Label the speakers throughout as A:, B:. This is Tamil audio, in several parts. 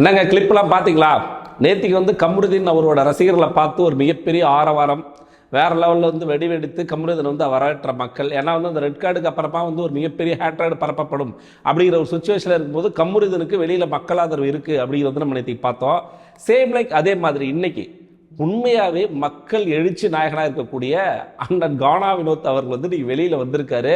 A: என்னங்க கிளிப்லாம் பார்த்தீங்களா? நேத்திக்கு வந்து கமருதீன் அவரோட ரசிகர்களை பார்த்து ஒரு மிகப்பெரிய ஆரவாரம், வேற லெவலில் வந்து வெடி வெடித்து கமருதீன் வந்து வரவேற்ற மக்கள். ஏன்னா வந்து அந்த ரெட் கார்டுக்கு அப்புறமா வந்து ஒரு மிகப்பெரிய ஹேட்ரேட் பரப்பப்படும் அப்படிங்கிற ஒரு சுச்சுவேஷனில் இருக்கும்போது கமருதீனுக்கு வெளியில் மக்கள் ஆதரவு இருக்குது அப்படிங்கிறது நம்ம நேத்திக்கு பார்த்தோம். சேம் லைக் அதே மாதிரி இன்னைக்கு உண்மையாகவே மக்கள் எழுச்சி நாயகனாக இருக்கக்கூடிய அண்ணன் கானா வினோத் அவர்கள் வந்து இன்னைக்கு வெளியில் வந்திருக்காரு.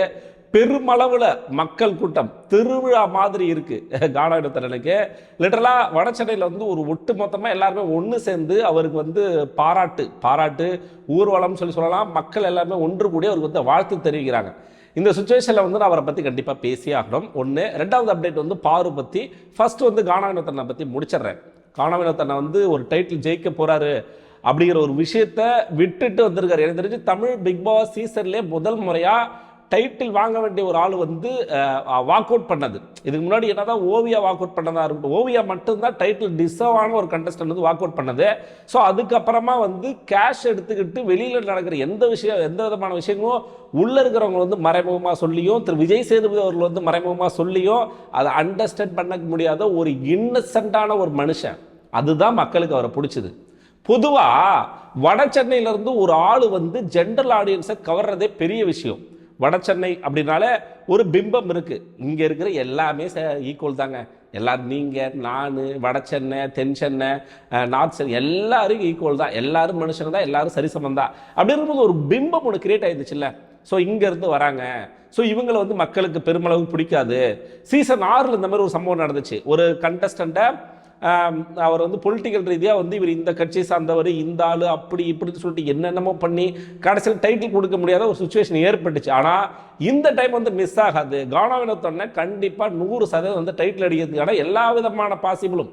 A: பெருமளவில் மக்கள் கூட்டம் திருவிழா மாதிரி இருக்கு கானா வினோத்தனுக்கு. லிட்டரலா வட சென்னையில் வந்து ஒரு ஒட்டு மொத்தமாக எல்லாருமே ஒன்று சேர்ந்து அவருக்கு வந்து பாராட்டு ஊர்வலம் சொல்லலாம். மக்கள் எல்லாருமே ஒன்று கூடி அவருக்கு வந்து வாழ்த்து தெரிவிக்கிறாங்க. இந்த சுச்சுவேஷனில் வந்து நான் அவரை பற்றி கண்டிப்பாக பேசியே ஆகணும். ஒன்று. ரெண்டாவது அப்டேட் வந்து பாரு பற்றி. ஃபர்ஸ்ட் வந்து கானா வினோத்தனை பற்றி முடிச்சிடுறேன். கானா வினோத்தனை வந்து ஒரு டைட்டில் ஜெயிக்க போறாரு அப்படிங்கிற ஒரு விஷயத்த விட்டுட்டு வந்திருக்காரு. எனக்கு தெரிஞ்சு தமிழ் பிக் பாஸ் சீசன்லேயே முதல் முறையாக டைட்டில் வாங்க வேண்டிய ஒரு ஆள் வந்து வாக் அவுட் பண்ணது. இதுக்கு முன்னாடி என்னதான் ஓவியா வாக் அவுட் பண்ணதா இருக்கட்டும், ஓவியா மட்டும்தான் டைட்டில் டிசர்வ் ஆன ஒரு கண்டஸ்டன்ட் வந்து வாக் அவுட் பண்ணது. ஸோ அதுக்கப்புறமா வந்து கேஷ் எடுத்துக்கிட்டு வெளியில் நடக்கிற எந்த விதமான விஷயங்களும் உள்ள இருக்கிறவங்க வந்து மறைமுகமாக சொல்லியும், திரு விஜய் சேதுபதி அவர்கள் வந்து மறைமுகமாக சொல்லியும் அதை அண்டர்ஸ்டாண்ட் பண்ண முடியாத ஒரு இன்னசென்ட்டான ஒரு மனுஷன். அதுதான் மக்களுக்கு அவரை பிடிச்சது. பொதுவாக வட சென்னையிலிருந்து ஒரு ஆள் வந்து ஜென்ரல் ஆடியன்ஸை கவர்றதே பெரிய விஷயம். வட சென்னை அப்படின்னாலே ஒரு பிம்பம் இருக்கு. இங்க இருக்கிற எல்லாமே ஈக்குவல் தாங்க. எல்லாரும் நீங்க நான் வட சென்னை தென் சென்னை நார்த் சென்னை எல்லாரும் ஈக்குவல் தான், எல்லாரும் மனுஷங்க தான், எல்லாரும் சரிசமம் தான் அப்படி இருக்கும்போது ஒரு பிம்பம் ஒன்று கிரியேட் ஆயிடுச்சுல்ல. ஸோ இங்கேருந்து வராங்க. ஸோ இவங்களை வந்து மக்களுக்கு பெருமளவு பிடிக்காது. சீசன் 6 இந்த மாதிரி ஒரு சம்பவம் நடந்துச்சு. ஒரு கண்டஸ்டண்ட்டை அவர் வந்து பொலிட்டிக்கல் ரீதியாக வந்து இவர் இந்த கட்சியை சார்ந்தவர், இந்த ஆள் அப்படி இப்படின்னு சொல்லிட்டு என்னென்னமோ பண்ணி கடைசியில் டைட்டில் கொடுக்க முடியாத ஒரு சுச்சுவேஷன் ஏற்பட்டுச்சு. ஆனால் இந்த டைம் வந்து மிஸ் ஆகாது. கானா வினோத்தனை கண்டிப்பாக 100% வந்து டைட்டில் அடிக்கிறதுக்கான எல்லா விதமான பாசிபிளும்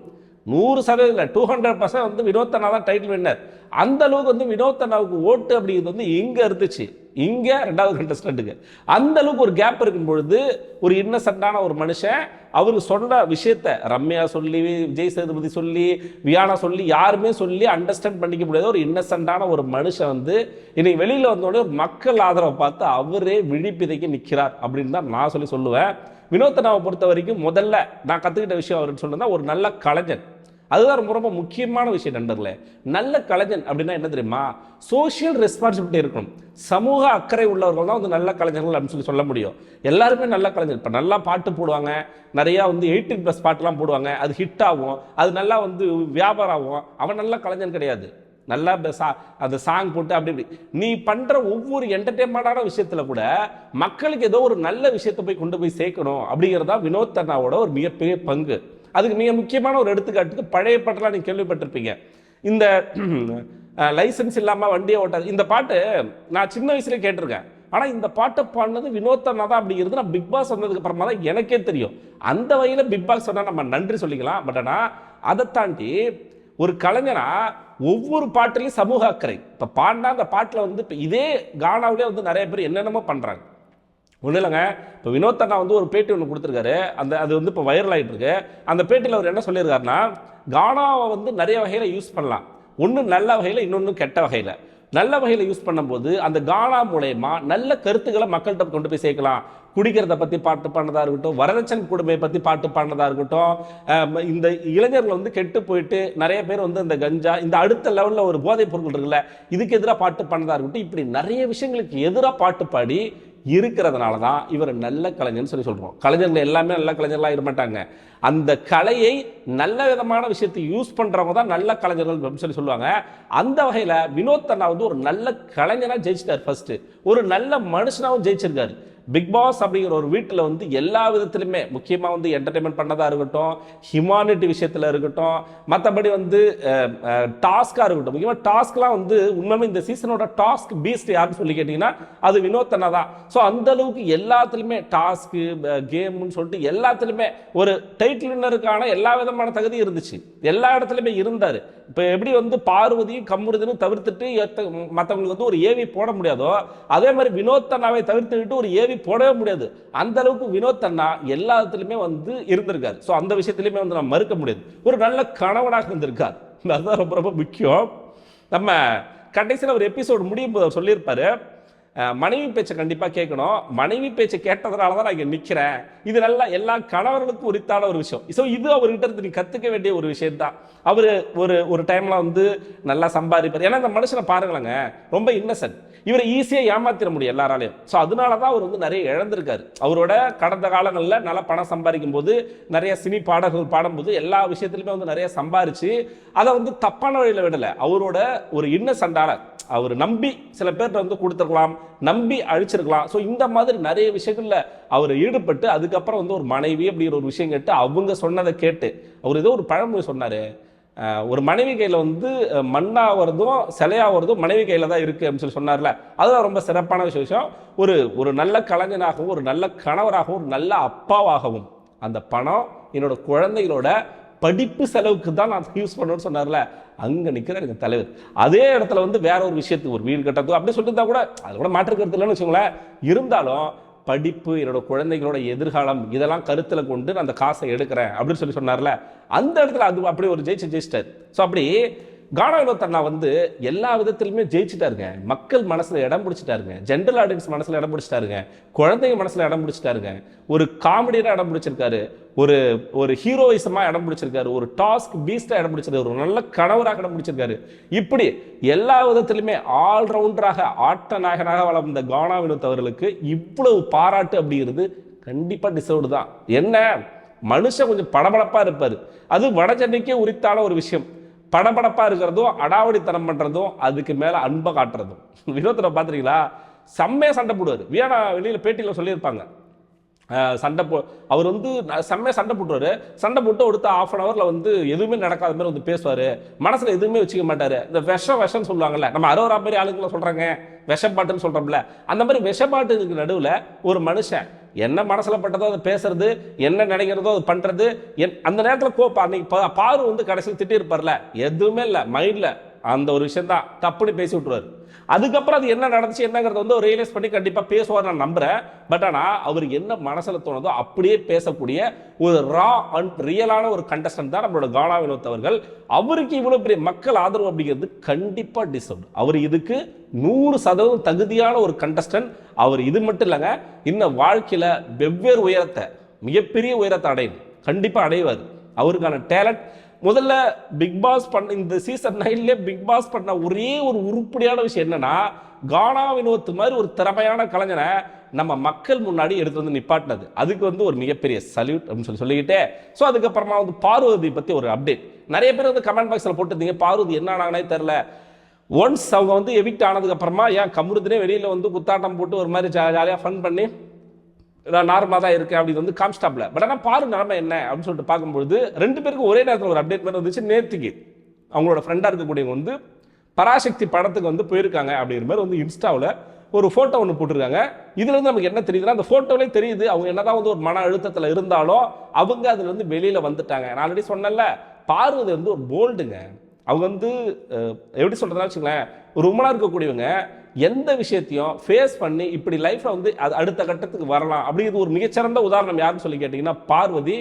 A: 100% 200% வந்து வினோத்தனா தான் டைட்டில் வின்னர். அந்த அளவுக்கு வந்து வினோத்தனாவுக்கு ஓட்டு அப்படிங்கிறது வந்து இங்கே இருந்துச்சு. இங்கே ரெண்டாவது கண்டஸ்டண்ட்டுக்கு அந்த அளவுக்கு ஒரு கேப் இருக்கும் பொழுது ஒரு இன்னசென்ட்டான ஒரு மனுஷன் அவருக்கு சொன்ன விஷயத்த ரம்யா சொல்லி, விஜய் சேதுபதி சொல்லி, வியானா சொல்லி, யாருமே சொல்லி அண்டர்ஸ்டாண்ட் பண்ணிக்க முடியாத ஒரு இன்னசென்ட்டான ஒரு மனுஷன் வந்து இன்னைக்கு வெளியில் வந்தோடனே ஒரு மக்கள் ஆதரவை பார்த்து அவரே விழிப்பிதைக்கு நிற்கிறார் அப்படின்னு தான் நான் சொல்லுவேன். வினோத்தனாவை பொறுத்த வரைக்கும் முதல்ல நான் கற்றுக்கிட்ட விஷயம் அவருன்னு சொன்னதான் ஒரு நல்ல கலைஞன். அதுதான் ரொம்ப ரொம்ப முக்கியமான விஷயம் நண்பர்களே. நல்ல கலைஞன் அப்படின்னா என்ன தெரியுமா? சோஷியல் ரெஸ்பான்சிபிலிட்டி இருக்கணும். சமூக அக்கறை உள்ளவர்கள் தான் வந்து நல்ல கலைஞர்கள் அப்படின்னு சொல்ல முடியும். எல்லாருமே நல்ல கலைஞர். இப்போ நல்லா பாட்டு போடுவாங்க, நிறையா வந்து 18+ பாட்டுலாம் போடுவாங்க, அது ஹிட் ஆகும், அது நல்லா வந்து வியாபாரம் ஆகும். அவன் நல்ல கலைஞன் கிடையாது. நல்லா அந்த சாங் போட்டு அப்படி நீ பண்ற ஒவ்வொரு என்டர்டெயின்மெண்டான விஷயத்துல கூட மக்களுக்கு ஏதோ ஒரு நல்ல விஷயத்தை போய் கொண்டு போய் சேர்க்கணும் அப்படிங்கிறதா வினோத்தனாவோட ஒரு மிகப்பெரிய பங்கு. அதுக்கு மிக முக்கியமான ஒரு எடுத்துக்காட்டுக்கு பழைய பாட்டெல்லாம் நீங்க கேள்விப்பட்டிருப்பீங்க. இந்த லைசன்ஸ் இல்லாம வண்டியை ஓட்டாது இந்த பாட்டு நான் சின்ன வயசுல கேட்டிருக்கேன். ஆனா இந்த பாட்டை பாடினது வினோத்தனா தான் அப்படிங்கிறது நான் பிக் பாஸ் வந்ததுக்கு அப்புறமா தான் எனக்கே தெரியும். அந்த வகையில பிக் பாஸ் சொன்னா நம்ம நன்றி சொல்லிக்கலாம். பட் ஆனா அதை தாண்டி ஒரு கலைஞனா ஒவ்வொரு பாட்டிலையும் சமூக அக்கறை. இப்போ பாடினா அந்த பாட்டில் வந்து இப்போ இதே கானாவிலே வந்து நிறைய பேர் என்னென்னமோ பண்ணுறாங்க. ஒன்றும் இல்லைங்க, இப்போ வினோத்தனா வந்து ஒரு பேட்டி ஒன்று கொடுத்துருக்காரு. அது வந்து இப்போ வைரல் ஆகிட்டு இருக்கு. அந்த பேட்டியில் அவர் என்ன சொல்லியிருக்காருன்னா, கானாவை வந்து நிறைய வகையில் யூஸ் பண்ணலாம். ஒன்று நல்ல வகையில், இன்னொன்று கெட்ட வகையில். நல்ல வகையில் யூஸ் பண்ணும்போது அந்த கானா மூலயமா நல்ல கருத்துக்களை மக்கள்கிட்ட கொண்டு போய் சேர்க்கலாம். குடிக்கிறத பற்றி பாட்டு பாடினதாக இருக்கட்டும், வரதட்சணை கொடுமையை பற்றி பாட்டு பாடினதாக இருக்கட்டும், இந்த இளைஞர்கள் வந்து கெட்டு போயிட்டு நிறைய பேர் வந்து இந்த கஞ்சா இந்த அடுத்த லெவலில் ஒரு போதைப் பொருட்கள் இருக்குல்ல, இதுக்கு எதிராக பாட்டு பாடினதாக இருக்கட்டும், இப்படி நிறைய விஷயங்களுக்கு எதிராக பாட்டு பாடி இருக்கிறதுனால தான் இவர் நல்ல கலைஞர்னு சொல்கிறோம். கலைஞர்கள் எல்லாமே நல்ல கலைஞர்களாக இருக்க மாட்டாங்க. அந்த கலையை நல்ல விதமான விஷயத்தை யூஸ் பண்ணுறவங்க தான் நல்ல கலைஞர்கள் அப்படின்னு சொல்லுவாங்க. அந்த வகையில் வினோத்தனா வந்து ஒரு நல்ல கலைஞனாக ஜெயிச்சிட்டார். ஃபர்ஸ்ட் ஒரு நல்ல மனுஷனாகவும் ஜெயிச்சிருக்காரு. பிக் பாஸ் அப்படிங்கிற ஒரு வீட்டில் வந்து எல்லா விதத்திலுமே முக்கியமாக வந்து என்டர்டைன்மெண்ட் பண்ணதாக இருக்கட்டும், ஹியூமானிட்டி விஷயத்தில் இருக்கட்டும், மற்றபடி வந்து டாஸ்காக இருக்கட்டும். முக்கியமாக டாஸ்க்லாம் வந்து உண்மையுமே இந்த சீசனோட டாஸ்க் பீஸ்ட் யாருன்னு சொல்லி கேட்டிங்கன்னா அது வினோத்தனா தான். ஸோ அந்த அளவுக்கு எல்லாத்துலேயுமே டாஸ்க்கு கேம்னு சொல்லிட்டு எல்லாத்துலேயுமே ஒரு டைட்டில் வின்னருக்கான எல்லா விதமான தகுதி இருந்துச்சு. எல்லா இடத்துலையுமே இருந்தார். இப்போ எப்படி வந்து பார்வதியும் கமருதீனும் தவிர்த்துட்டு மற்றவங்களுக்கு வந்து ஒரு ஏவி போட முடியாதோ, அதே மாதிரி வினோத்தனாவை தவிர்த்துக்கிட்டு ஒரு ஏவி போடவே முடியாது. அந்த அளவுக்கு வினோத்தனா எல்லாத்துலயுமே வந்து இருந்திருக்காரு. ஸோ அந்த விஷயத்திலுமே வந்து நம்ம மறுக்க முடியாது. ஒரு நல்ல கணவனாக இருந்திருக்கார். அதுதான் ரொம்ப ரொம்ப முக்கியம். நம்ம கடைசியில் ஒரு எபிசோடு முடியும் போது அவர் சொல்லியிருப்பாரு, மனைவி பேச்சை கண்டிப்பா கேட்கணும். மனைவி பேச்சை கேட்டதுனால தான் நான் இங்க நிக்கிறேன். இது நல்லா எல்லா கணவர்களுக்கும் உரித்தான ஒரு விஷயம். ஸோ இது அவர்கிட்ட இருந்து நீ கத்துக்க வேண்டிய ஒரு விஷயம் தான். அவரு ஒரு டைம்ல வந்து நல்லா சம்பாதிப்பார். ஏன்னா இந்த மனுஷனை பாருங்களேங்க, ரொம்ப இன்னசென்ட். இவரை ஈஸியா ஏமாத்திர முடியும் எல்லாராலையும். ஸோ அதனாலதான் அவர் வந்து நிறைய இழந்திருக்காரு. அவரோட கடந்த காலங்களில் நல்லா பணம் சம்பாதிக்கும் போது, நிறைய சினி பாடல்கள் பாடும்போது எல்லா விஷயத்திலுமே வந்து நிறைய சம்பாரிச்சு அதை வந்து தப்பான வழியில விடல. அவரோட ஒரு இன்னசென்டால அவர் நம்பி சில பேர்கிட்ட வந்து கொடுத்துருக்கலாம், நம்பி அழிச்சிருக்கலாம். ஸோ இந்த மாதிரி நிறைய விஷயங்கள்ல அவர் ஈடுபட்டு அதுக்கப்புறம் வந்து ஒரு மனைவி அப்படிங்கிற ஒரு விஷயம் கேட்டு அவங்க சொன்னதை கேட்டு அவர் ஏதோ ஒரு பழமொழி சொன்னாரு, ஒரு மனைவி கையில வந்து மண்ணா வருதும் சிலையா வருதும் மனைவி கையில தான் இருக்கு அப்படின்னு சொல்லி சொன்னார்ல. அதுதான் ரொம்ப சிறப்பான விஷயம். ஒரு ஒரு நல்ல கலைஞனாகவும் ஒரு நல்ல கணவராகவும் ஒரு நல்ல அப்பாவாகவும் அந்த பணம் என்னோட குழந்தைகளோட படிப்பு செலவுக்கு தான் நான் யூஸ் பண்ணணும்னு சொன்னார்ல, அங்க நிக்கிறார் எங்க தலைவர். அதே இடத்துல வந்து வேற ஒரு விஷயத்துக்கு ஒரு வீடு கட்டத்துக்கு அப்படி சொல்லிட்டு கூட அது கூட மாற்றுக்கிறது இல்லைன்னு வச்சுக்கோங்களேன். இருந்தாலும் படிப்பு, என்னோட குழந்தைகளோட எதிர்காலம் இதெல்லாம் கருத்துல கொண்டு நான் அந்த காசை எடுக்கிறேன் அப்படின்னு சொல்லி சொன்னார்ல, அந்த இடத்துல அது அப்படி ஒரு ஜெயிச்சிட்டார். ஸோ அப்படி கானா வினோத் அண்ணா வந்து எல்லா விதத்திலுமே ஜெயிச்சுட்டாருங்க. மக்கள் மனசுல இடம் பிடிச்சிட்டாருங்க, ஜென்ரல் ஆடியன்ஸ் மனசுல இடம் பிடிச்சிட்டாருங்க, குழந்தைங்க மனசுல இடம் பிடிச்சிட்டாருங்க, ஒரு காமெடியா இடம் பிடிச்சிருக்காரு, ஒரு ஒரு ஹீரோயிசமா இடம் பிடிச்சிருக்காரு, ஒரு டாஸ்க் பீஸ்டா இடம் பிடிச்சிருக்காரு, ஒரு நல்ல கணவராக இடம் பிடிச்சிருக்காரு. இப்படி எல்லா விதத்திலுமே ஆல்ரவுண்டராக ஆட்ட நாயகனாக வளர்ந்த கானா வினோத் அவர்களுக்கு இவ்வளவு பாராட்டு அப்படிங்கிறது கண்டிப்பா டிசர்வ்டு தான். என்ன மனுஷன் கொஞ்சம் படபடப்பா இருப்பாரு, அது வட சென்னைக்கே உரித்தான ஒரு விஷயம். படபடப்பா இருக்கிறதும் அடாவடித்தனம் பண்றதும் அதுக்கு மேல அன்பை காட்டுறதும். வினோத்தில பாத்துறீங்களா, செம்மையா சண்டை போடுவார். வியானா வெளியில பேட்டியில சொல்லியிருப்பாங்க, சண்டை அவர் வந்து செம்மையா சண்டை போட்டுவாரு. சண்டை போட்டு அடுத்த ½ அன் ஹவர்ல வந்து எதுவுமே நடக்காத மாதிரி வந்து பேசுவாரு, மனசுல எதுவுமே வச்சுக்க மாட்டாரு. இந்த விஷம் சொல்லுவாங்கல்ல, நம்ம அரோரா மாதிரி ஆளுங்களை சொல்றாங்க விஷப்பாட்டுன்னு சொல்றோம்ல, அந்த மாதிரி விஷப்பாட்டுக்கு நடுவுல ஒரு மனுஷன் என்ன மனசுல பட்டதோ அதை பேசுறது, என்ன நினைக்கிறதோ அது பண்றது. அந்த நேரத்தில் கோப்பா அன்னைக்கு பாரு வந்து கடைசியில் திட்டி இருப்பார்ல, எதுவுமே இல்லை மைண்ட்ல அந்த ஒரு விஷயம் தான் தப்புன்னு பேசி விட்டுருவாரு. அதுக்கப்புறம் அது என்ன நடந்துச்சு என்னங்கிறத வந்து ரியலைஸ் பண்ணி கண்டிப்பா பேசுவார் நான் நம்புறேன். பட் ஆனா அவர் என்ன மனசுல தோணுதோ அப்படியே பேசக்கூடிய ஒரு ரா அண்ட் ரியலான ஒரு கண்டஸ்டன்ட் தான் நம்மளோட கானா வினோத் அவர்கள். அவருக்கு இவ்வளவு பெரிய மக்கள் ஆதரவு அப்படிங்கிறது கண்டிப்பா டிசர்வ். அவர் இதுக்கு 100% தகுதியான ஒரு கண்டஸ்டன்ட். அவர் இது மட்டும் இல்லைங்க, இன்னும் வாழ்க்கையில வெவ்வேறு உயரத்தை, மிகப்பெரிய உயரத்தை அடையும், கண்டிப்பா அடைவார். அவருக்கான டேலண்ட் முதல்ல பிக் பாஸ் பண்ண இந்த சீசன் 9 பிக் பாஸ் பண்ண ஒரே ஒரு உருப்படியான விஷயம் என்னன்னா, கானா வினோத் மாதிரி ஒரு திறமையான கலைஞனை நம்ம மக்கள் முன்னாடி எடுத்து வந்து நிப்பாட்டினது. அதுக்கு வந்து ஒரு மிகப்பெரிய சல்யூட் அப்படின்னு சொல்லிக்கிட்டே, ஸோ அதுக்கப்புறமா வந்து பார்வதி பத்தி ஒரு அப்டேட் நிறைய பேர் வந்து கமெண்ட் பாக்ஸ்ல போட்டுருந்தீங்க, பார்வதி என்ன ஆனாங்கன்னே தெரியல. ஒன்ஸ் அவங்க வந்து எவிக்ட் ஆனதுக்கு அப்புறமா ஏன் கமருதினே வெளியில வந்து குத்தாட்டம் போட்டு ஒரு மாதிரி ஜாலியா ஃபன் பண்ணி நார்மலா தான் இருக்கு அப்படின்னு வந்து காம்ஸ்டாப்ல. பட் ஆனால் பாரு நிலைமை என்ன அப்படின்னு சொல்லிட்டு பார்க்கும்போது 2 பேருக்கும் ஒரே நேரத்தில் ஒரு அப்டேட் மாதிரி வந்துச்சு. நேத்திக்கு அவங்களோட ஃப்ரெண்டா இருக்கக்கூடியவங்க வந்து பராசக்தி படத்துக்கு வந்து போயிருக்காங்க அப்படிங்கிற மாதிரி வந்து இன்ஸ்டாவில் ஒரு போட்டோ ஒன்று போட்டிருக்காங்க. இதுல இருந்து நமக்கு என்ன தெரியுதுன்னா, அந்த போட்டோலே தெரியுது அவங்க என்னதான் வந்து ஒரு மன அழுத்தத்தில் இருந்தாலும் அவங்க அதுல இருந்து வெளியில வந்துட்டாங்க. நான் ஆல்ரெடி சொன்னேன்ல, பார்வதி வந்து ஒரு போல்டுங்க. அவங்க வந்து எப்படி சொல்றதுனா வச்சுங்களேன், ஒரு உமனா இருக்கக்கூடியவங்க எந்த விஷயத்தையும் ஃபேஸ் பண்ணி இப்படி லைஃப்ல வந்து அடுத்த கட்டத்துக்கு வரலாம் அப்படிங்கிறது ஒரு மிகச்சிறந்த உதாரணம் யாருன்னு சொல்லி கேட்டீங்கன்னா பார்வதி.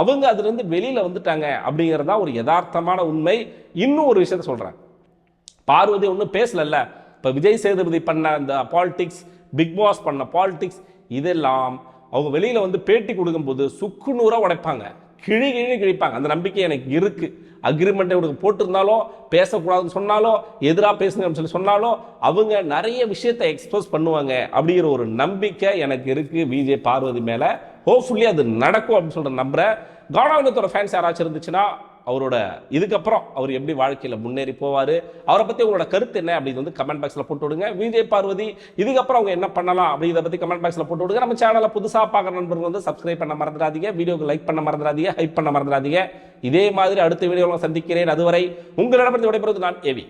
A: அவங்க அதுல இருந்து வெளியில வந்துட்டாங்க அப்படிங்கிறதா ஒரு யதார்த்தமான உண்மை. இன்னும் ஒரு விஷயத்த சொல்றேன், பார்வதி ஒன்றும் பேசல. இப்ப விஜய் சேதுபதி பண்ண அந்த பாலிடிக்ஸ், பிக் பாஸ் பண்ண பாலிடிக்ஸ், இதெல்லாம் அவங்க வெளியில வந்து பேட்டி கொடுக்கும்போது சுக்கு நூறா உடைப்பாங்க, கிழிப்பாங்க. அந்த நம்பிக்கை எனக்கு இருக்கு. அக்ரிமெண்ட் இவனுக்கு போட்டிருந்தாலும், பேசக்கூடாதுன்னு சொன்னாலும், எதிராக பேசுங்க சொல்லி சொன்னாலும் அவங்க நிறைய விஷயத்தை எக்ஸ்போஸ் பண்ணுவாங்க அப்படிங்கிற ஒரு நம்பிக்கை எனக்கு இருக்கு விஜய் பார்வதி மேல. ஹோப்ஃபுல்லி அது நடக்கும் அப்படின்னு சொல்ற நம்புறேன். கானா வினோத்தோட ஃபேன்ஸ் யாராச்சும் இருந்துச்சுன்னா அவரோட இதுக்கப்புறம் அவர் எப்படி வாழ்க்கையில் முன்னேறி போவார், அவரை பற்றி உங்களோட கருத்து என்ன அப்படின்னு வந்து கமெண்ட் பாக்ஸில் போட்டு விடுங்க. விஜய் பார்வதி இதுக்கப்புறம் அவங்க என்ன பண்ணலாம் அப்படிங்கிறத பற்றி கமெண்ட் பாக்ஸில் போட்டு விடுங்க. நம்ம சேனலை புதுசாக பார்க்குற நண்பர்கள் வந்து சப்ஸ்கிரைப் பண்ண மறந்துடாதீங்க, வீடியோக்கு லைக் பண்ண மறந்துடாதீங்க, ஹைப் பண்ண மறந்துடாதீங்க. இதே மாதிரி அடுத்த வீடியோவில் சந்திக்கிறேன். அதுவரை உங்களிடமிருந்து விடைபெறுவது நான் ஏவி.